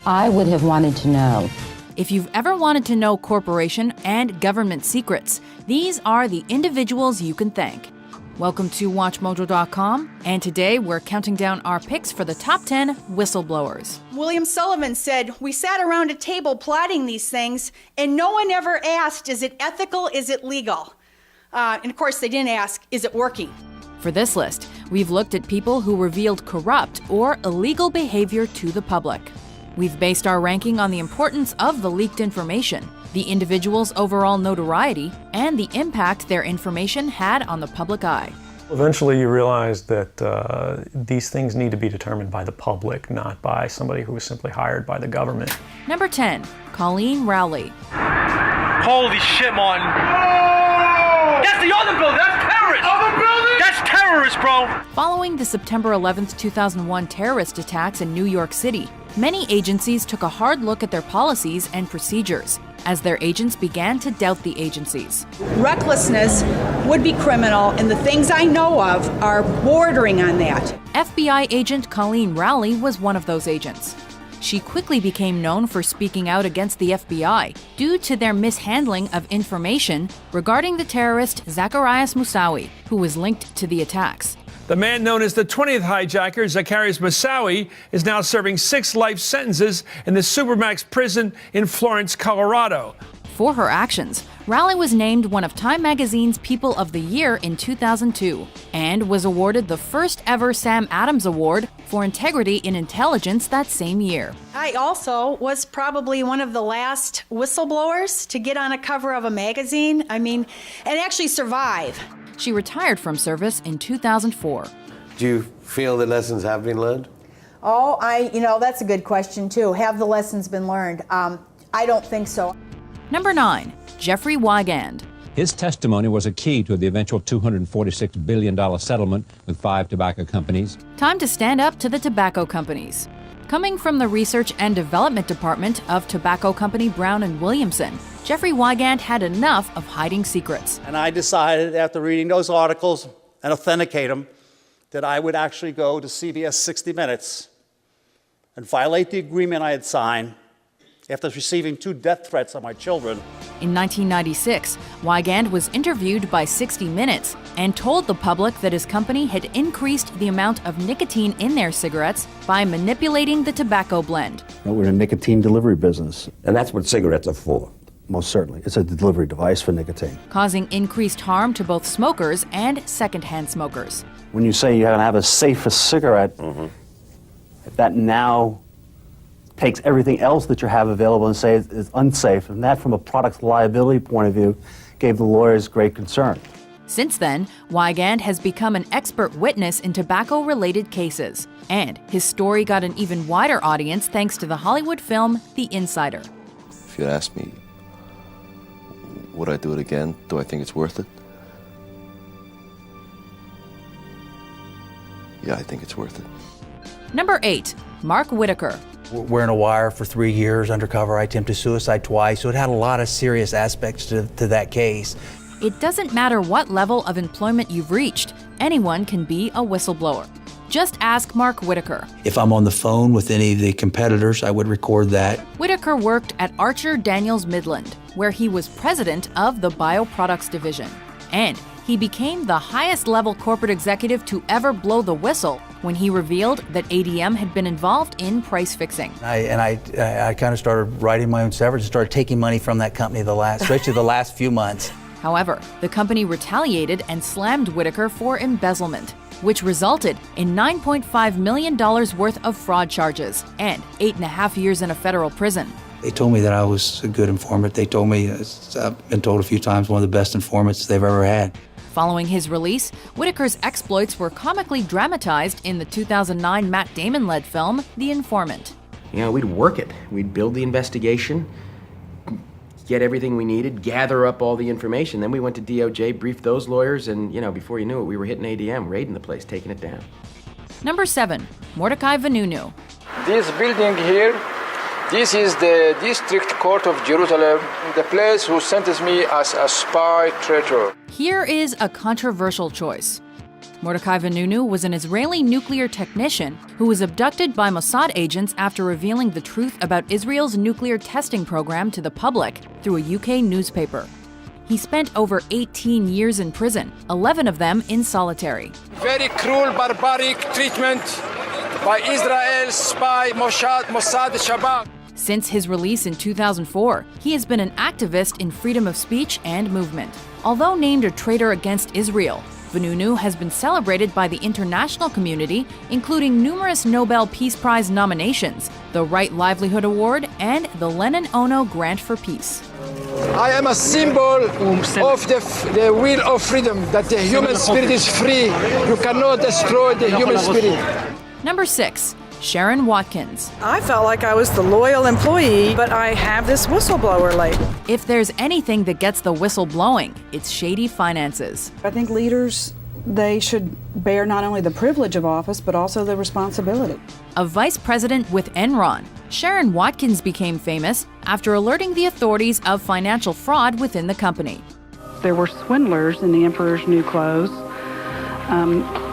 I would have wanted to know. If you've ever wanted to know corporation and government secrets, these are the individuals you can thank. Welcome to WatchMojo.com, and today we're counting down our picks for the top 10 whistleblowers. William Sullivan said, "We sat around a table plotting these things, and no one ever asked, is it ethical, is it legal?" And of course, they didn't ask, is it working? For this list, we've looked at people who revealed corrupt or illegal behavior to the public. We've based our ranking on the importance of the leaked information, the individual's overall notoriety, and the impact their information had on the public eye. Eventually you realize that these things need to be determined by the public, not by somebody who was simply hired by the government. Number 10, Colleen Rowley. Holy shit, Martin. Oh! That's the other building. That's terrorist. Other building? That's terrorist, bro. Following the September 11th, 2001 terrorist attacks in New York City, many agencies took a hard look at their policies and procedures as their agents began to doubt the agencies. Recklessness would be criminal, and the things I know of are bordering on that. FBI agent Colleen Rowley was one of those agents. She quickly became known for speaking out against the FBI due to their mishandling of information regarding the terrorist Zacarias Moussaoui, who was linked to the attacks. The man known as the 20th hijacker, Zacarias Moussaoui, is now serving 6 life sentences in the Supermax prison in Florence, Colorado. For her actions, Rowley was named one of Time Magazine's People of the Year in 2002 and was awarded the first ever Sam Adams Award for Integrity in Intelligence that same year. I also was probably one of the last whistleblowers to get on a cover of a magazine, and actually survive. She retired from service in 2004. Do you feel the lessons have been learned? Oh, that's a good question too. Have the lessons been learned? I don't think so. Number 9, Jeffrey Wigand. His testimony was a key to the eventual $246 billion settlement with 5 tobacco companies. Time to stand up to the tobacco companies. Coming from the Research and Development Department of tobacco company Brown & Williamson, Jeffrey Wigand had enough of hiding secrets. And I decided, after reading those articles and authenticate them, that I would actually go to CBS 60 Minutes and violate the agreement I had signed after receiving 2 death threats on my children. In 1996, Wigand was interviewed by 60 Minutes and told the public that his company had increased the amount of nicotine in their cigarettes by manipulating the tobacco blend. We're in a nicotine delivery business. And that's what cigarettes are for. Most certainly. It's a delivery device for nicotine. Causing increased harm to both smokers and secondhand smokers. When you say you're going to have a safer cigarette, that now takes everything else that you have available and say it's unsafe. And that, from a product liability point of view, gave the lawyers great concern. Since then, Wigand has become an expert witness in tobacco-related cases. And his story got an even wider audience thanks to the Hollywood film The Insider. If you ask me, would I do it again? Do I think it's worth it? Yeah, I think it's worth it. Number 8, Mark Whitaker. Wearing a wire for 3 years undercover. I attempted suicide twice, so it had a lot of serious aspects to that case. It doesn't matter what level of employment you've reached, anyone can be a whistleblower. Just ask Mark Whitaker. If I'm on the phone with any of the competitors, I would record that. Whitaker worked at Archer Daniels Midland, where he was president of the bioproducts division. And he became the highest level corporate executive to ever blow the whistle when he revealed that ADM had been involved in price fixing. I kind of started writing my own severance and started taking money from that company especially the last few months. However, the company retaliated and slammed Whitaker for embezzlement, which resulted in $9.5 million worth of fraud charges and 8.5 years in a federal prison. They told me that I was a good informant. They told me, I've been told a few times, one of the best informants they've ever had. Following his release, Whitaker's exploits were comically dramatized in the 2009 Matt Damon-led film, The Informant. We'd work it. We'd build the investigation, get everything we needed, gather up all the information. Then we went to DOJ, briefed those lawyers, and, before you knew it, we were hitting ADM, raiding the place, taking it down. Number 7, Mordecai Vanunu. This building here, this is the District Court of Jerusalem, the place who sentenced me as a spy traitor. Here is a controversial choice. Mordechai Vanunu was an Israeli nuclear technician who was abducted by Mossad agents after revealing the truth about Israel's nuclear testing program to the public through a UK newspaper. He spent over 18 years in prison, 11 of them in solitary. Very cruel, barbaric treatment by Israel's spy Mossad Shabak. Since his release in 2004, he has been an activist in freedom of speech and movement. Although named a traitor against Israel, Vanunu has been celebrated by the international community, including numerous Nobel Peace Prize nominations, the Right Livelihood Award, and the Lenin Ono Grant for Peace. I am a symbol of the will of freedom, that the human spirit is free. You cannot destroy the human spirit. Number 6. Sharon Watkins. I felt like I was the loyal employee, but I have this whistleblower label. If there's anything that gets the whistle blowing, it's shady finances. I think leaders, they should bear not only the privilege of office, but also the responsibility. A vice president with Enron, Sharon Watkins became famous after alerting the authorities of financial fraud within the company. There were swindlers in the Emperor's New Clothes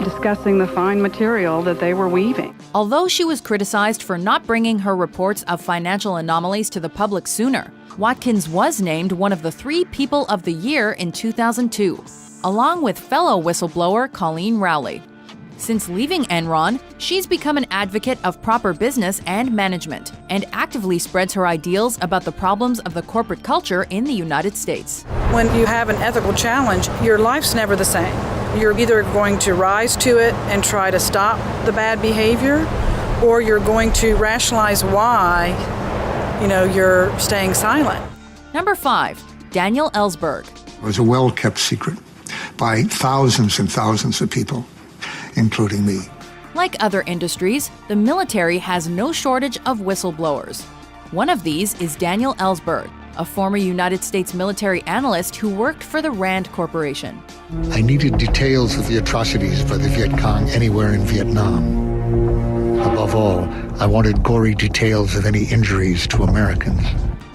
discussing the fine material that they were weaving. Although she was criticized for not bringing her reports of financial anomalies to the public sooner, Watkins was named one of the 3 People of the Year in 2002, along with fellow whistleblower Colleen Rowley. Since leaving Enron, she's become an advocate of proper business and management, and actively spreads her ideals about the problems of the corporate culture in the United States. When you have an ethical challenge, your life's never the same. You're either going to rise to it and try to stop the bad behavior, or you're going to rationalize why, you're staying silent. Number 5. Daniel Ellsberg. It was a well-kept secret by thousands and thousands of people, including me. Like other industries, the military has no shortage of whistleblowers. One of these is Daniel Ellsberg, a former United States military analyst who worked for the Rand Corporation. I needed details of the atrocities by the Viet Cong anywhere in Vietnam. Above all, I wanted gory details of any injuries to Americans.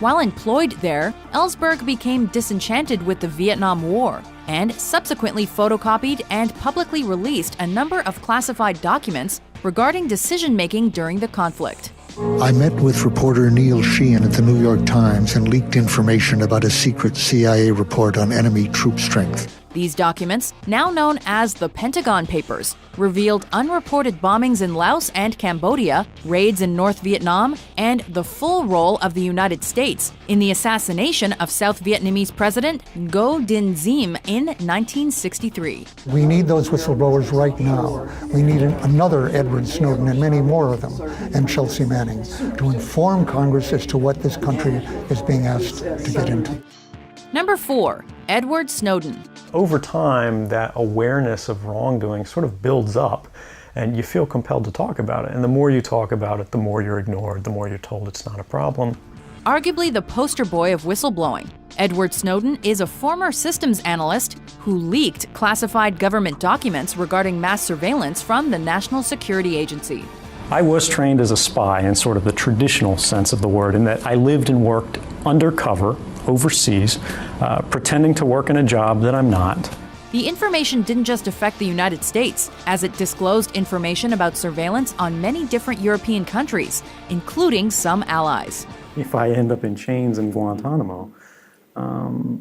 While employed there, Ellsberg became disenchanted with the Vietnam War and subsequently photocopied and publicly released a number of classified documents regarding decision-making during the conflict. I met with reporter Neil Sheehan at the New York Times and leaked information about a secret CIA report on enemy troop strength. These documents, now known as the Pentagon Papers, revealed unreported bombings in Laos and Cambodia, raids in North Vietnam, and the full role of the United States in the assassination of South Vietnamese President Ngo Dinh Diem in 1963. We need those whistleblowers right now. We need another Edward Snowden and many more of them, and Chelsea Manning, to inform Congress as to what this country is being asked to get into. Number 4. Edward Snowden. Over time, that awareness of wrongdoing sort of builds up, and you feel compelled to talk about it. And the more you talk about it, the more you're ignored, the more you're told it's not a problem. Arguably the poster boy of whistleblowing, Edward Snowden is a former systems analyst who leaked classified government documents regarding mass surveillance from the National Security Agency. I was trained as a spy in sort of the traditional sense of the word, in that I lived and worked undercover overseas, pretending to work in a job that I'm not. The information didn't just affect the United States, as it disclosed information about surveillance on many different European countries, including some allies. If I end up in chains in Guantanamo,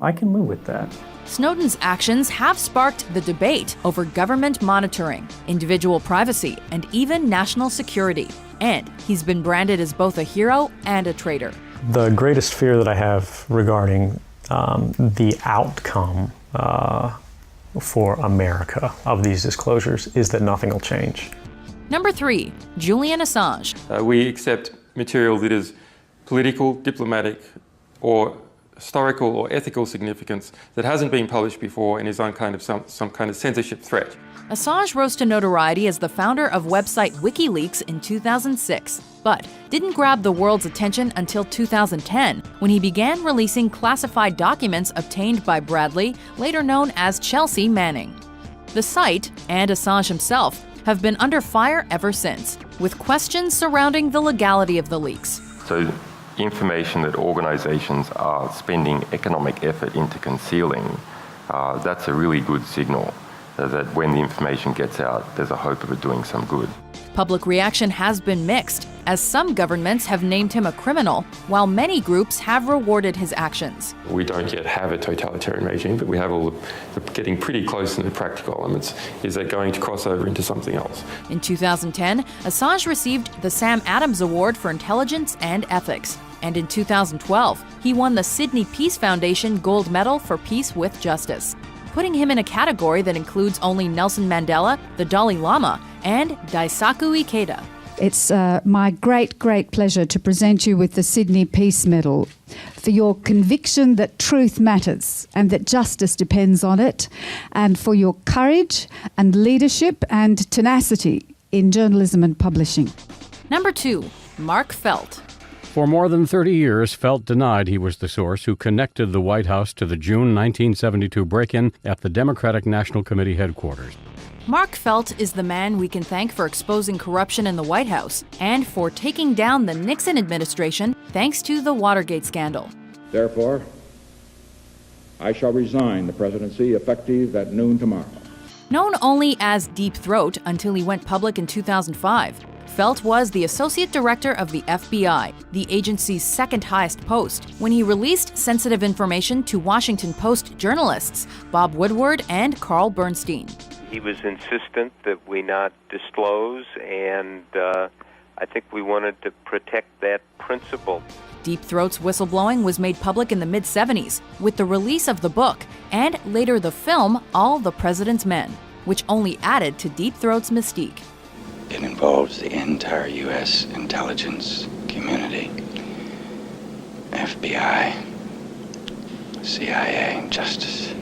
I can live with that. Snowden's actions have sparked the debate over government monitoring, individual privacy, and even national security. And he's been branded as both a hero and a traitor. The greatest fear that I have regarding the outcome for America of these disclosures is that nothing will change. Number 3, Julian Assange. We accept material that is political, diplomatic, or historical or ethical significance that hasn't been published before and is on kind of some kind of censorship threat. Assange rose to notoriety as the founder of website WikiLeaks in 2006, but didn't grab the world's attention until 2010, when he began releasing classified documents obtained by Bradley, later known as Chelsea Manning. The site, and Assange himself, have been under fire ever since, with questions surrounding the legality of the leaks. So information that organizations are spending economic effort into concealing, that's a really good signal. so that when the information gets out, there's a hope of it doing some good. Public reaction has been mixed, as some governments have named him a criminal, while many groups have rewarded his actions. We don't yet have a totalitarian regime, but we have all the getting pretty close in the practical elements. Is that going to cross over into something else? In 2010, Assange received the Sam Adams Award for Intelligence and Ethics. And in 2012, he won the Sydney Peace Foundation Gold Medal for Peace with Justice, putting him in a category that includes only Nelson Mandela, the Dalai Lama, and Daisaku Ikeda. It's my great pleasure to present you with the Sydney Peace Medal for your conviction that truth matters and that justice depends on it, and for your courage and leadership and tenacity in journalism and publishing. Number 2, Mark Felt. For more than 30 years, Felt denied he was the source who connected the White House to the June 1972 break-in at the Democratic National Committee headquarters. Mark Felt is the man we can thank for exposing corruption in the White House and for taking down the Nixon administration thanks to the Watergate scandal. Therefore, I shall resign the presidency effective at noon tomorrow. Known only as Deep Throat until he went public in 2005, Felt was the Associate Director of the FBI, the agency's second highest post, when he released sensitive information to Washington Post journalists Bob Woodward and Carl Bernstein. He was insistent that we not disclose, and I think we wanted to protect that principle. Deep Throat's whistleblowing was made public in the mid-70s with the release of the book and later the film All the President's Men, which only added to Deep Throat's mystique. It involves the entire U.S. intelligence community, FBI, CIA, justice.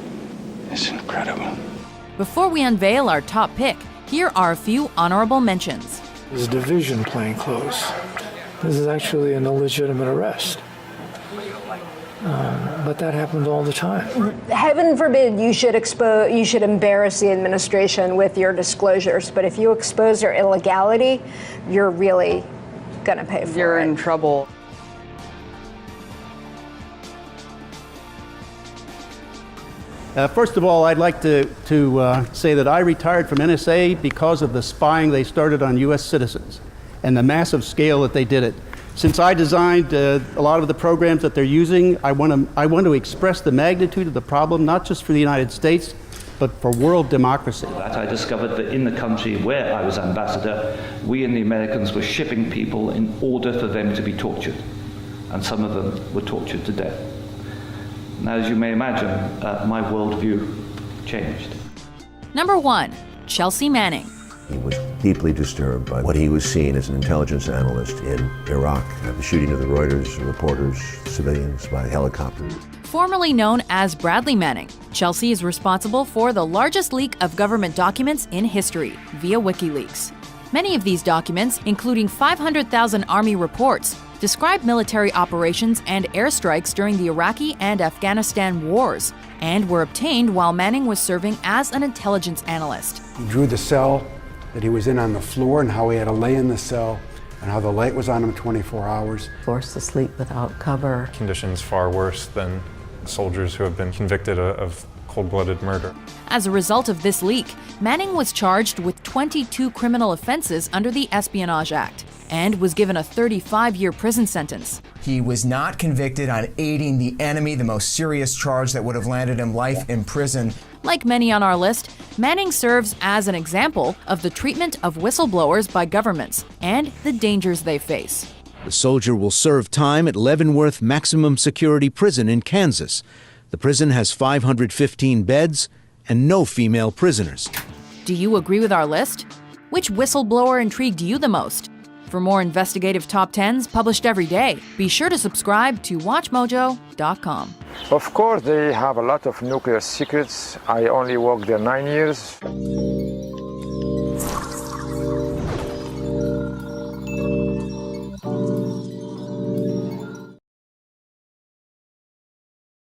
It's incredible. Before we unveil our top pick, here are a few honorable mentions. This is division plainclothes. This is actually an illegitimate arrest. But that happened all the time. Heaven forbid you should embarrass the administration with your disclosures, but if you expose their illegality, you're really gonna pay for it. You're in trouble. First of all, I'd like to say that I retired from NSA because of the spying they started on U.S. citizens and the massive scale that they did it. Since I designed a lot of the programs that they're using, I want to express the magnitude of the problem, not just for the United States, but for world democracy. I discovered that in the country where I was ambassador, we and the Americans were shipping people in order for them to be tortured, and some of them were tortured to death. Now, as you may imagine, my worldview changed. Number 1, Chelsea Manning. He was deeply disturbed by what he was seeing as an intelligence analyst in Iraq, the shooting of the Reuters reporters, civilians by helicopter. Formerly known as Bradley Manning, Chelsea is responsible for the largest leak of government documents in history via WikiLeaks. Many of these documents, including 500,000 Army reports, describe military operations and airstrikes during the Iraqi and Afghanistan wars, and were obtained while Manning was serving as an intelligence analyst. He drew the cell that he was in on the floor and how he had to lay in the cell and how the light was on him 24 hours. Forced to sleep without cover. Conditions far worse than soldiers who have been convicted of cold-blooded murder. As a result of this leak, Manning was charged with 22 criminal offenses under the Espionage Act and was given a 35-year prison sentence. He was not convicted on aiding the enemy, the most serious charge that would have landed him life in prison. Like many on our list, Manning serves as an example of the treatment of whistleblowers by governments and the dangers they face. The soldier will serve time at Leavenworth Maximum Security Prison in Kansas. The prison has 515 beds and no female prisoners. Do you agree with our list? Which whistleblower intrigued you the most? For more investigative top 10s published every day, be sure to subscribe to WatchMojo.com. Of course, they have a lot of nuclear secrets. I only worked there 9 years.